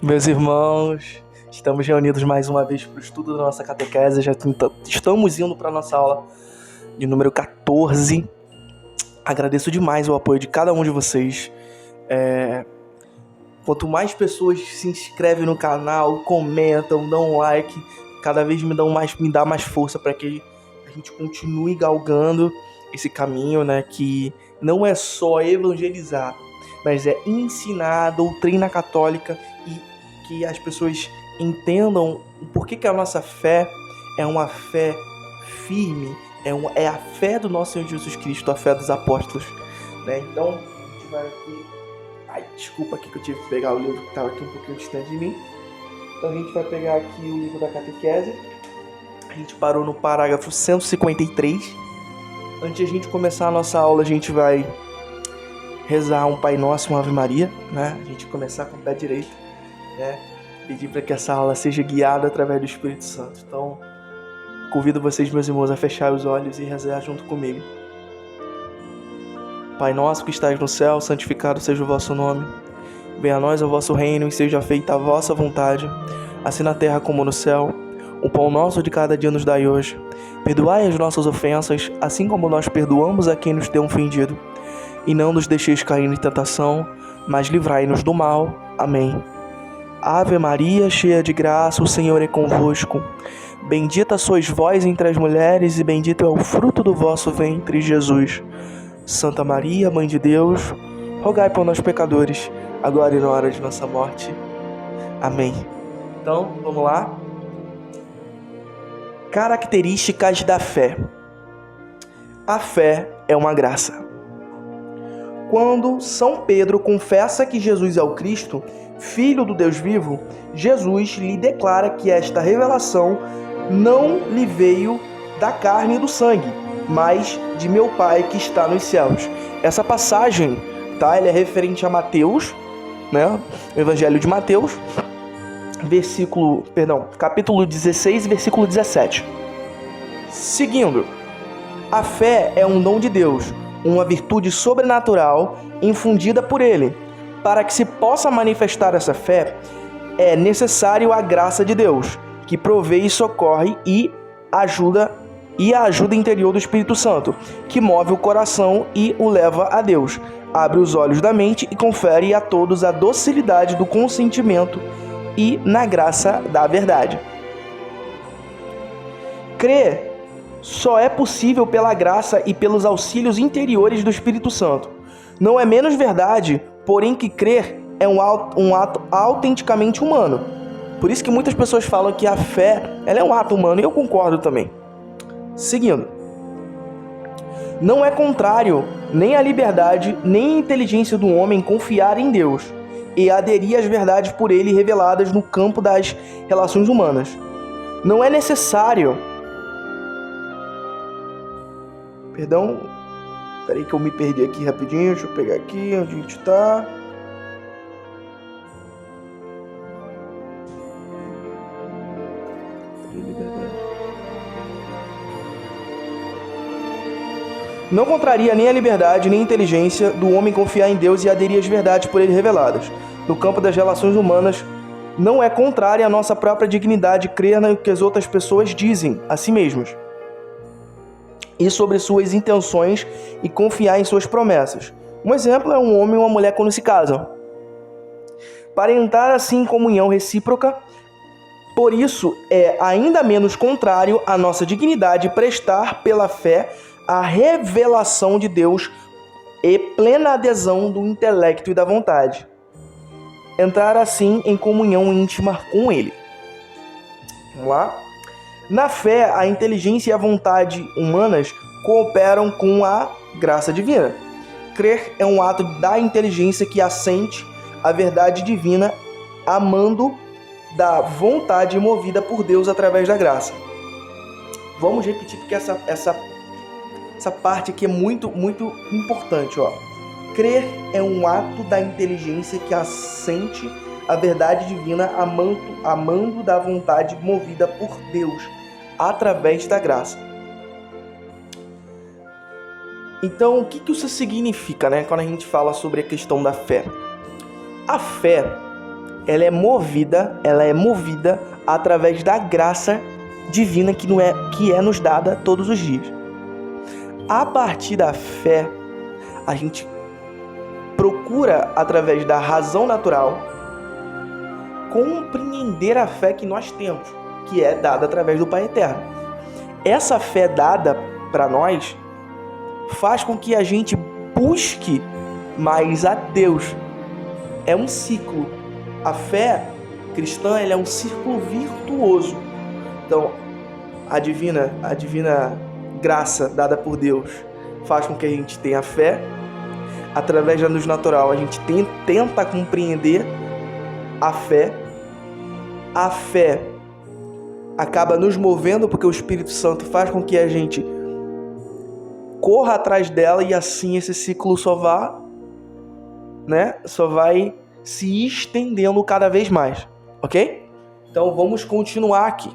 Meus irmãos, estamos reunidos mais uma vez para o estudo da nossa catequese. Já estamos indo para a nossa aula de número 14. Agradeço demais o apoio de cada um de vocês. Quanto mais pessoas se inscrevem no canal, comentam, dão um like, cada vez me dá mais força para que a gente continue galgando esse caminho, né? Que não é só evangelizar, mas é ensinar a doutrina católica e que as pessoas entendam por que a nossa fé é uma fé firme, é a fé do nosso Senhor Jesus Cristo, a fé dos apóstolos, né? Então, a gente vai aqui... desculpa aqui que eu tive que pegar o livro que estava aqui um pouquinho distante de mim. Então a gente vai pegar aqui o livro da catequese. A gente parou no parágrafo 153. Antes de a gente começar a nossa aula, a gente vai rezar um Pai Nosso e uma Ave Maria, né? A gente começar com o pé direito, né? Pedir para que essa aula seja guiada através do Espírito Santo. Então, convido vocês, meus irmãos, a fechar os olhos e rezar junto comigo. Pai nosso que estais no céu, santificado seja o vosso nome. Venha a nós o vosso reino e seja feita a vossa vontade, assim na terra como no céu. O pão nosso de cada dia nos dai hoje. Perdoai as nossas ofensas, assim como nós perdoamos a quem nos tem ofendido. E não nos deixeis cair em tentação, mas livrai-nos do mal. Amém. Ave Maria, cheia de graça, o Senhor é convosco. Bendita sois vós entre as mulheres, e bendito é o fruto do vosso ventre, Jesus. Santa Maria, Mãe de Deus, rogai por nós pecadores, agora e na hora de nossa morte. Amém. Então, vamos lá. Características da fé. A fé é uma graça. Quando São Pedro confessa que Jesus é o Cristo, Filho do Deus vivo, Jesus lhe declara que esta revelação não lhe veio da carne e do sangue, mas de meu Pai que está nos céus. Essa passagem, tá? Ela é referente a Mateus, né? O Evangelho de Mateus, capítulo 16, versículo 17. Seguindo, a fé é um dom de Deus, uma virtude sobrenatural infundida por Ele. Para que se possa manifestar essa fé, é necessário a graça de Deus, que provê e socorre e a ajuda interior do Espírito Santo, que move o coração e o leva a Deus, abre os olhos da mente e confere a todos a docilidade do consentimento e na graça da verdade. Crer só é possível pela graça e pelos auxílios interiores do Espírito Santo. Não é menos verdade, porém, que crer é um ato autenticamente humano. Por isso que muitas pessoas falam que a fé ela é um ato humano, e eu concordo também. Seguindo. Não é contrário nem à liberdade, nem à inteligência do homem confiar em Deus e aderir às verdades por ele reveladas no campo das relações humanas. Não é necessário... Peraí que eu me perdi aqui rapidinho, deixa eu pegar aqui onde a gente tá. Não contraria nem a liberdade nem a inteligência do homem confiar em Deus e aderir às verdades por ele reveladas. No campo das relações humanas, não é contrária à nossa própria dignidade crer no que as outras pessoas dizem a si mesmas e sobre suas intenções e confiar em suas promessas. Um exemplo é um homem e uma mulher quando se casam. Para entrar assim em comunhão recíproca, por isso é ainda menos contrário à nossa dignidade prestar pela fé a revelação de Deus e plena adesão do intelecto e da vontade. Entrar assim em comunhão íntima com Ele. Vamos lá? Na fé, a inteligência e a vontade humanas cooperam com a graça divina. Crer é um ato da inteligência que assente a verdade divina, amando da vontade movida por Deus através da graça. Vamos repetir porque essa parte aqui é muito, muito importante, ó. Crer é um ato da inteligência que assente a verdade divina, amando da vontade movida por Deus através da graça. Então, o que isso significa, né? Quando a gente fala sobre a questão da fé. A fé ela é movida através da graça divina que é nos dada todos os dias. A partir da fé, a gente procura, através da razão natural, compreender a fé que nós temos, que é dada através do Pai Eterno. Essa fé dada para nós faz com que a gente busque mais a Deus. É um ciclo. A fé cristã, ela é um círculo virtuoso. Então, a divina graça dada por Deus faz com que a gente tenha fé. Através da luz natural, a gente tenta compreender a fé. A fé acaba nos movendo, porque o Espírito Santo faz com que a gente corra atrás dela, e assim esse ciclo só vai se estendendo cada vez mais, ok? Então vamos continuar aqui.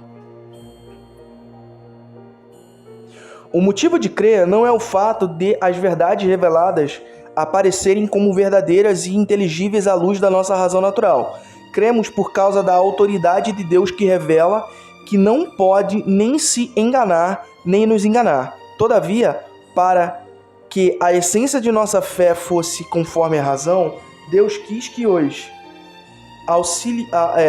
O motivo de crer não é o fato de as verdades reveladas aparecerem como verdadeiras e inteligíveis à luz da nossa razão natural. Cremos por causa da autoridade de Deus, que revela que não pode nem se enganar, nem nos enganar. Todavia, para que a essência de nossa fé fosse conforme a razão, Deus quis que os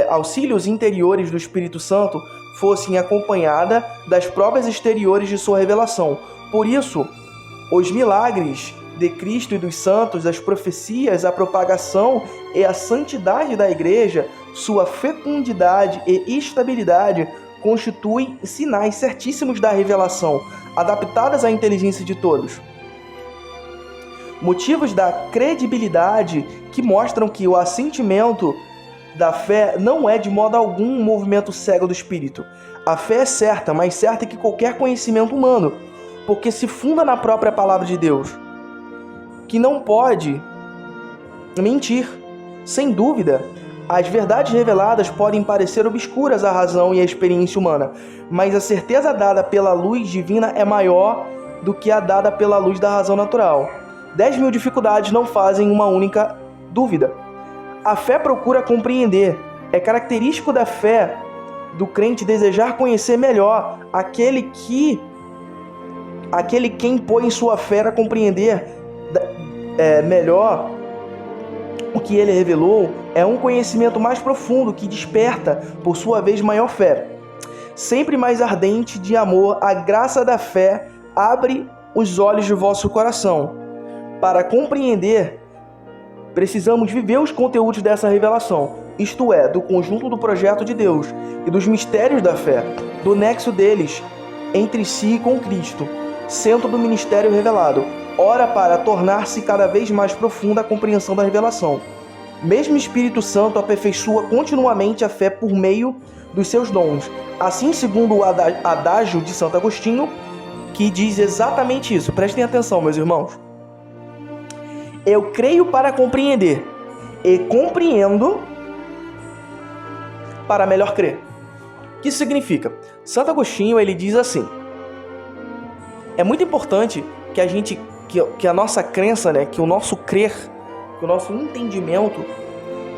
auxílios interiores do Espírito Santo fossem acompanhadas das provas exteriores de sua revelação. Por isso, os milagres de Cristo e dos santos, as profecias, a propagação e a santidade da igreja, sua fecundidade e estabilidade constituem sinais certíssimos da revelação, adaptadas à inteligência de todos. Motivos da credibilidade que mostram que o assentimento da fé não é de modo algum um movimento cego do espírito. A fé é certa, mais certa que qualquer conhecimento humano, porque se funda na própria palavra de Deus, que não pode mentir. Sem dúvida, as verdades reveladas podem parecer obscuras à razão e à experiência humana, mas a certeza dada pela luz divina é maior do que a dada pela luz da razão natural. 10.000 dificuldades não fazem uma única dúvida. A fé procura compreender. É característico da fé do crente desejar conhecer melhor aquele quem põe sua fé a compreender melhor o que ele revelou. É um conhecimento mais profundo que desperta, por sua vez, maior fé. Sempre mais ardente de amor, a graça da fé abre os olhos de vosso coração. Para compreender, precisamos viver os conteúdos dessa revelação, isto é, do conjunto do projeto de Deus e dos mistérios da fé, do nexo deles entre si e com Cristo, centro do ministério revelado, ora para tornar-se cada vez mais profunda a compreensão da revelação. Mesmo Espírito Santo aperfeiçoa continuamente a fé por meio dos seus dons. Assim, segundo o adágio de Santo Agostinho, que diz exatamente isso. Prestem atenção, meus irmãos. Eu creio para compreender e compreendo para melhor crer. O que isso significa? Santo Agostinho, ele diz assim: é muito importante que a nossa crença, que o nosso crer, que o nosso entendimento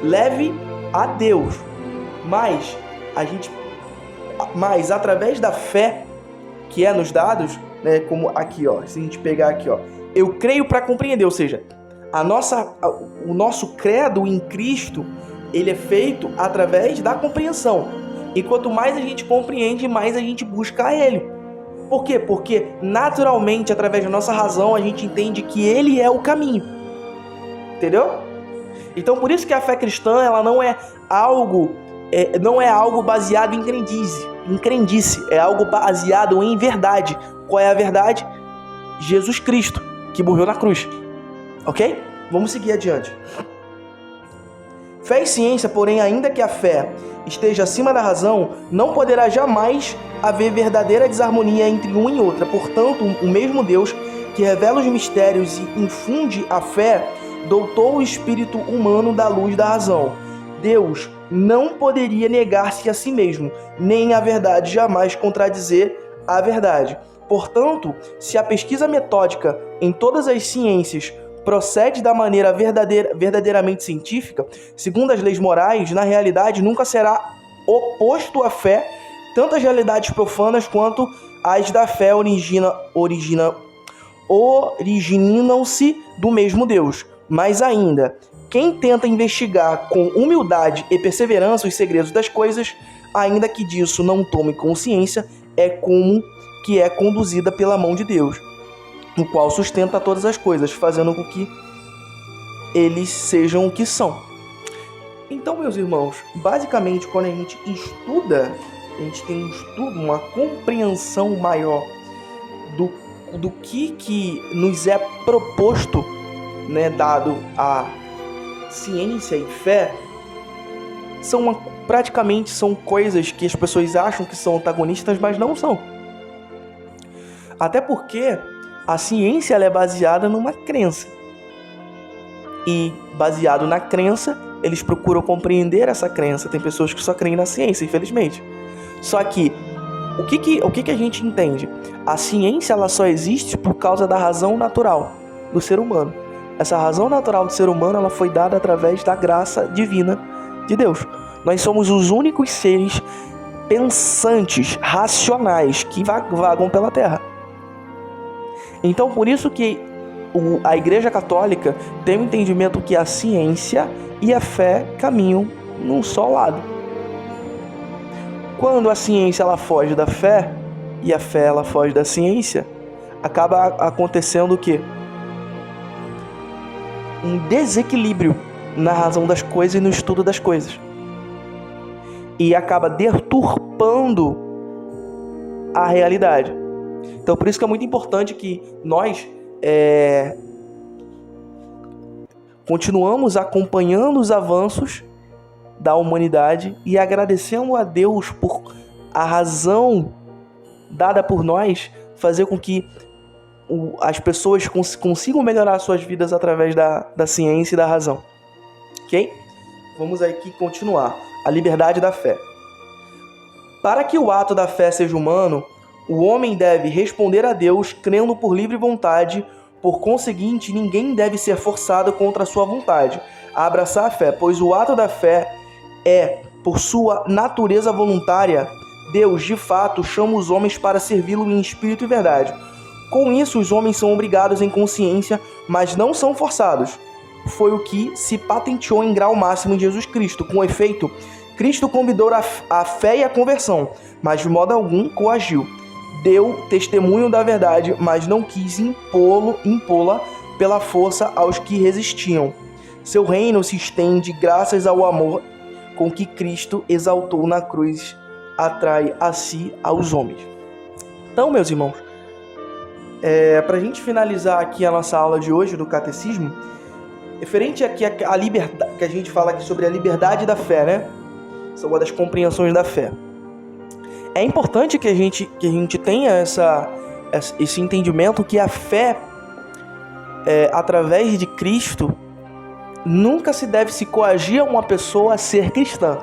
leve a Deus, mas através da fé que é nos dados, como aqui, se a gente pegar aqui, eu creio para compreender, ou seja, o nosso credo em Cristo, ele é feito através da compreensão. E quanto mais a gente compreende, mais a gente busca a Ele. Por quê? Porque naturalmente, através da nossa razão, a gente entende que Ele é o caminho. Entendeu? Então, por isso que a fé cristã, ela não é algo baseado em crendice, é algo baseado em verdade. Qual é a verdade? Jesus Cristo, que morreu na cruz. Ok? Vamos seguir adiante. Fé e ciência, porém, ainda que a fé esteja acima da razão, não poderá jamais haver verdadeira desarmonia entre uma e outra. Portanto, o mesmo Deus que revela os mistérios e infunde a fé, dotou o espírito humano da luz da razão. Deus não poderia negar-se a si mesmo, nem a verdade jamais contradizer a verdade. Portanto, se a pesquisa metódica em todas as ciências procede da maneira verdadeiramente científica, segundo as leis morais, na realidade nunca será oposto à fé, tanto as realidades profanas quanto as da fé originam-se do mesmo Deus. Mais ainda, quem tenta investigar com humildade e perseverança os segredos das coisas, ainda que disso não tome consciência, é como que é conduzida pela mão de Deus, o qual sustenta todas as coisas, fazendo com que eles sejam o que são. Então, meus irmãos, basicamente, quando a gente estuda, a gente tem um estudo, uma compreensão maior do que nos é proposto, né, dado a ciência e fé, praticamente são coisas que as pessoas acham que são antagonistas, mas não são. Até porque a ciência ela é baseada numa crença. E baseado na crença, eles procuram compreender essa crença. Tem pessoas que só creem na ciência, infelizmente. Só que o que a gente entende? A ciência ela só existe por causa da razão natural do ser humano. Essa razão natural do ser humano ela foi dada através da graça divina de Deus. Nós somos os únicos seres pensantes, racionais, que vagam pela Terra. Então, por isso que a Igreja Católica tem o entendimento que a ciência e a fé caminham num só lado. Quando a ciência ela foge da fé e a fé ela foge da ciência, acaba acontecendo o quê? Um desequilíbrio na razão das coisas e no estudo das coisas. E acaba deturpando a realidade. Então, por isso que é muito importante que nós continuamos acompanhando os avanços da humanidade e agradecendo a Deus por a razão dada por nós fazer com que as pessoas consigam melhorar suas vidas através da ciência e da razão. Ok? Vamos aqui continuar. A liberdade da fé. Para que o ato da fé seja humano, o homem deve responder a Deus crendo por livre vontade. Por conseguinte, ninguém deve ser forçado contra a sua vontade a abraçar a fé, pois o ato da fé é, por sua natureza voluntária. Deus, de fato, chama os homens para servi-lo em espírito e verdade. Com isso, os homens são obrigados em consciência, mas não são forçados. Foi o que se patenteou em grau máximo em Jesus Cristo. Com efeito, Cristo convidou a fé e a conversão, mas de modo algum coagiu. Deu testemunho da verdade, mas não quis impô-la pela força aos que resistiam. Seu reino se estende graças ao amor com que Cristo exaltou na cruz, atrai a si aos homens. Então, meus irmãos, para a gente finalizar aqui a nossa aula de hoje do Catecismo, referente aqui a liberdade, que a gente fala aqui sobre a liberdade da fé, né? Essa é uma das compreensões da fé. É importante que a gente tenha esse entendimento que a fé, através de Cristo, nunca se deve se coagir a uma pessoa a ser cristã.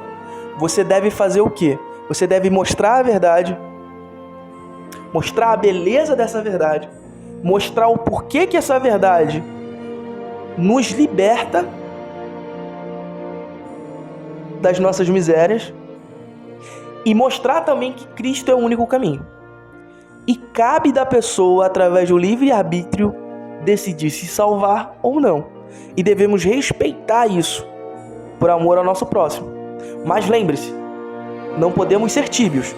Você deve fazer o quê? Você deve mostrar a verdade, mostrar a beleza dessa verdade, mostrar o porquê que essa verdade nos liberta das nossas misérias e mostrar também que Cristo é o único caminho. E cabe da pessoa, através do livre-arbítrio, decidir se salvar ou não. E devemos respeitar isso, por amor ao nosso próximo. Mas lembre-se, não podemos ser tíbios.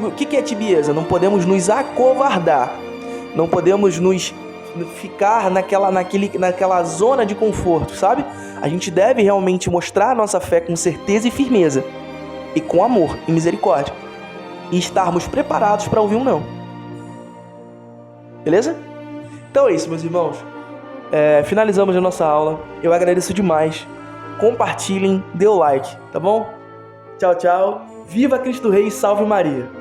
O que é tibieza? Não podemos nos acovardar. Não podemos ficar naquela zona de conforto, sabe? A gente deve realmente mostrar a nossa fé com certeza e firmeza, e com amor e misericórdia, e estarmos preparados para ouvir um não. Beleza? Então é isso, meus irmãos. Finalizamos a nossa aula. Eu agradeço demais. Compartilhem, dê o like, tá bom? Tchau, tchau. Viva Cristo Rei e salve Maria!